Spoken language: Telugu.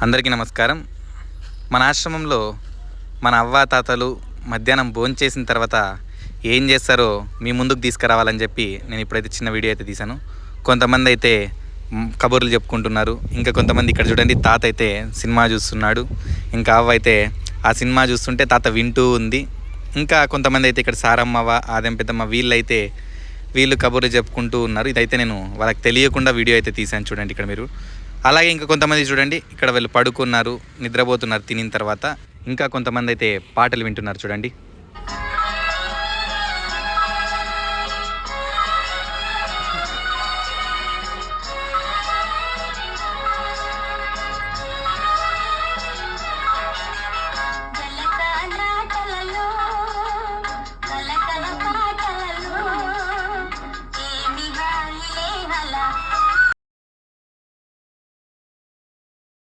అందరికీ నమస్కారం. మన ఆశ్రమంలో మన అవ్వాతాతలు మధ్యాహ్నం భోంచేసిన తర్వాత ఏం చేస్తారో మీ ముందుకు తీసుకురావాలని చెప్పి నేను ఇప్పుడైతే చిన్న వీడియో అయితే తీశాను. కొంతమంది అయితే కబుర్లు చెప్పుకుంటున్నారు, ఇంకా కొంతమంది ఇక్కడ చూడండి తాత అయితే సినిమా చూస్తున్నాడు, ఇంకా అవ్వ అయితే ఆ సినిమా చూస్తుంటే తాత వింటూ ఉంది. ఇంకా కొంతమంది అయితే ఇక్కడ సారమ్మవ ఆదెం పెద్దమ్మ వీళ్ళు కబుర్లు చెప్పుకుంటూ ఉన్నారు. ఇదైతే నేను వాళ్ళకి తెలియకుండా వీడియో అయితే తీశాను చూడండి ఇక్కడ మీరు. అలాగే ఇంకా కొంతమంది చూడండి ఇక్కడ వీళ్ళు పడుకున్నారు, నిద్రపోతున్నారు తినిన తర్వాత. ఇంకా కొంతమంది అయితే పాటలు వింటున్నారు చూడండి.